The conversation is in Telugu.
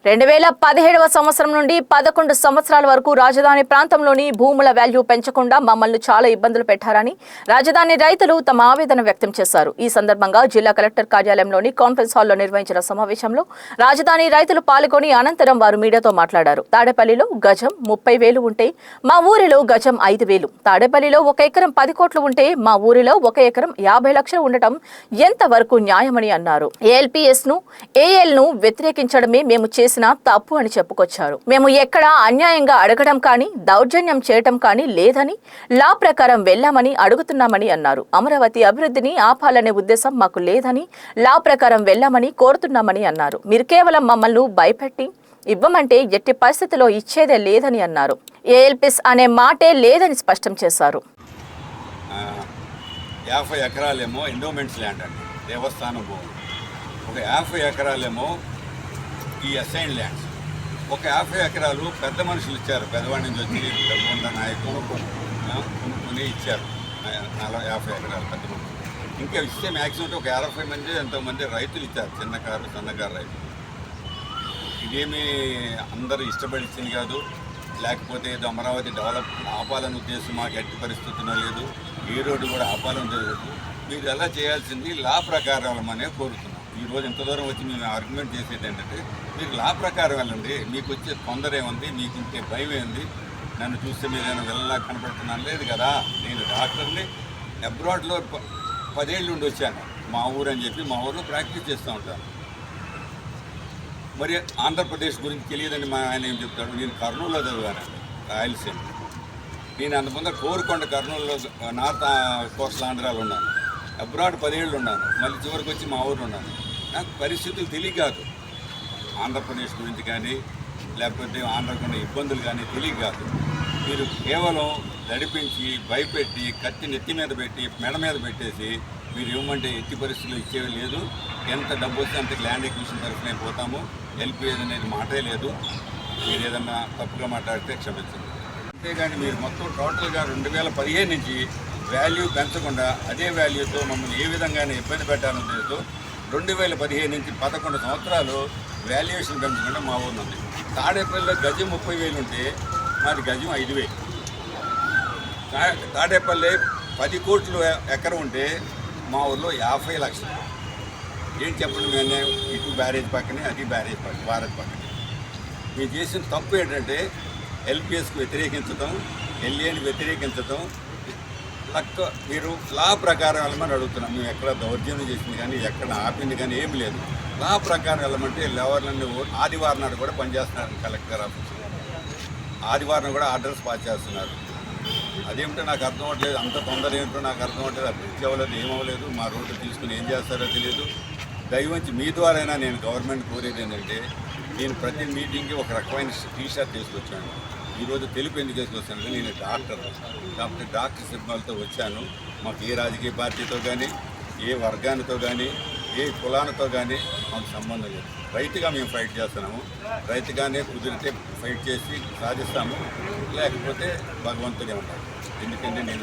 2017వ సంవత్సరం నుండి 11 సంవత్సరాల వరకు రాజధాని ప్రాంతంలోని భూముల వాల్యూ పెంచకుండా మమ్మల్ని చాలా ఇబ్బందులు పెట్టారని రాజధాని రైతులు తమ ఆవేదన వ్యక్తం చేశారు. ఈ సందర్భంగా జిల్లా కలెక్టర్ కార్యాలయంలోని కాన్ఫరెన్స్ హాల్లో నిర్వహించిన సమావేశంలో రాజధాని రైతులు పాల్గొని అనంతరం వారు మీడియాతో మాట్లాడారు. తాడేపల్లిలో గజం 30,000 ఉంటే మా ఊరిలో గజం 5,000. తాడేపల్లిలో 1 ఎకరం 10 కోట్లు ఉంటే మా ఊరిలో 1 ఎకరం 50 లక్షలు ఉండటం ఎంతవరకు న్యాయమని అన్నారు. ఏఎల్పీఎస్ ను ఏఎల్ ను వ్యతిరేకించడమే మేము చేసిన తప్పు అని చెప్పుకొచ్చారు. మేము ఎక్కడా అన్యాయంగా అడగడం కానీ దౌర్జన్యం చేయటం కానీ లేదని లా ప్రకారం వెళ్లామని అడుగుతున్నామని అన్నారు. అమరావతి అభివృద్ధిని ఆపాలనే ఉద్దేశం మాకు లేదని లా ప్రకారం వెళ్లామని కోరుతున్నామని అన్నారు. మీరు కేవలం మమ్మల్ని భయపెట్టి ఇవ్వమంటే ఎట్టి పరిస్థితిలో ఇచ్చేదే లేదని అన్నారు. ఏఎల్పిస్ అనే మాటే లేదని స్పష్టం చేశారు. 50 ఎకరాలేమో ఎండోమెంట్స్ ల్యాండ్ అండి, దేవస్థానం భూమి. ఒక 50 ఎకరాలేమో ఈ అసైన్ ల్యాండ్స్. ఒక 50 ఎకరాలు పెద్ద మనుషులు ఇచ్చారు, పెద్దవాడి నుంచి వచ్చి డబ్బున్న నాయకులు కొనుక్కొని ఇచ్చారు 50 ఎకరాలు పెద్ద మనుషులు. ఇంకా ఇస్తే మ్యాక్సిమం ఒక 50 మంది ఎంతోమంది రైతులు ఇచ్చారు, సన్నకారు రైతులు. ఇదేమీ అందరూ ఇష్టపడి ఇచ్చింది కాదు, లేకపోతే ఏదో అమరావతి డెవలప్ ఆపాలని ఉద్దేశం మాకు ఎట్టి పరిస్థితుల్లో లేదు, ఏ రోడ్డు కూడా ఆపాలని లేదు. మీరు ఎలా చేయాల్సింది లా ప్రకారం వెళ్ళమనే కోరుతున్నాం. ఈరోజు ఇంత దూరం వచ్చి మేము ఆర్గ్యుమెంట్ చేసేది ఏంటంటే మీరు లా ప్రకారం వెళ్ళండి, మీకు వచ్చే తొందర ఏముంది, మీకు ఇంకే భయం ఏంది, నన్ను చూస్తే మీరు ఏమైనా వెళ్ళలా కనపడుతున్నాను లేదు కదా. నేను డాక్టర్ని అబ్రాడ్లో 10 ఏళ్ళు ఉండి వచ్చాను, మా ఊరు అని చెప్పి మా ఊరిలో ప్రాక్టీస్ చేస్తూ ఉంటాను. మరి ఆంధ్రప్రదేశ్ గురించి తెలియదని మా ఆయన ఏం చెప్తాడు. నేను కర్నూలులో చదివానండి, రాయలసీమ. నేను అంతకుముందు కోరుకొండ కర్నూలులో నార్త్ కోస్టల్ ఆంధ్రాలో ఉన్నాను, అబ్రాడ్ 10 ఏళ్ళు ఉన్నాను, మళ్ళీ చివరికి వచ్చి మా ఊరిలో ఉన్నాను. నాకు పరిస్థితులు తెలియక కాదు, ఆంధ్రప్రదేశ్ గురించి కానీ లేకపోతే ఆంధ్రకున్న ఇబ్బందులు కానీ తెలియక కాదు. మీరు కేవలం నడిపించి భయపెట్టి కత్తి నెత్తి మీద పెట్టి మెడ మీద పెట్టేసి మీరు ఇవ్వమంటే ఎట్టి పరిస్థితులు ఇచ్చేవి లేదు. ఎంత డబ్బు వస్తే అంత ల్యాండ్ ఎక్విజిషన్ తరఫున పోతాము, ఎల్పిఎస్ అనేది మాటే లేదు. మీరు ఏదన్నా తప్పుగా మాట్లాడితే క్షమించండి. అంతేగాని మీరు మొత్తం టోటల్గా 2015 నుంచి వాల్యూ పెంచకుండా అదే వాల్యూతో మమ్మల్ని ఏ విధంగానే ఇబ్బంది పెట్టాలని ఉద్దేశంతో 2015 నుంచి 11 సంవత్సరాలు వాల్యుయేషన్ పెంచకుండా మా ఊరు ఉంది. తాడేపల్లిలో గజం 30,000 ఉంటే మాది గజం 5,000. తాడేపల్లి 10 కోట్లు ఎకరం ఉంటే మా ఊళ్ళో 50 లక్షలు. ఏం చెప్పండి, మేము ఇటు బ్యారేజ్ పక్కనే అది బ్యారేజ్ పక్కన భారత్ పక్కనే. మేము చేసిన తప్పు ఏంటంటే ఎల్పిఎస్కి వ్యతిరేకించడం, ఎల్ఏని వ్యతిరేకించడం. మీరు లా ప్రకారం వెళ్ళమని అడుగుతున్నాం. మేము ఎక్కడ దౌర్జన్యం చేసింది కానీ ఎక్కడ ఆపింది కానీ ఏమి లేదు. లా ప్రకారం వెళ్ళమంటే లెవర్లన్నీ ఆదివారం నాడు కూడా పనిచేస్తున్నారు కలెక్టర్ ఆఫీసులో. ఆదివారం కూడా ఆర్డర్స్ పాస్ చేస్తున్నారు. అదేమిటో నాకు అర్థం అవ్వట్లేదు, అంత తొందర ఏమిటో నాకు అర్థం అవ్వట్లేదు. అది బ్రిడ్జ్ అవ్వలేదు, ఏమవ్వలేదు. మా రోడ్డు తీసుకుని ఏం చేస్తారో తెలియదు. దయవంచి మీ ద్వారైనా నేను గవర్నమెంట్ కోరేది ఏంటంటే, నేను ప్రతి మీటింగ్కి ఒక రకమైన టీషర్ట్ తీసుకొచ్చాను. ఈరోజు తెలుపు ఎందుకు తీసుకొచ్చాను, నేను డాక్టర్ కాబట్టి డాక్టర్ సిబ్బందితో వచ్చాను. మాకు ఏ రాజకీయ పార్టీతో కానీ ఏ వర్గానితో కానీ ఏ కులానితో కానీ మాకు సంబంధం లేదు. రైతుగా మేము ఫైట్ చేస్తున్నాము. రైతుగానే కుదిరితే ఫైట్ చేసి సాధిస్తాము, లేకపోతే భగవంతుడే ఉంటాడు. ఎందుకంటే నేను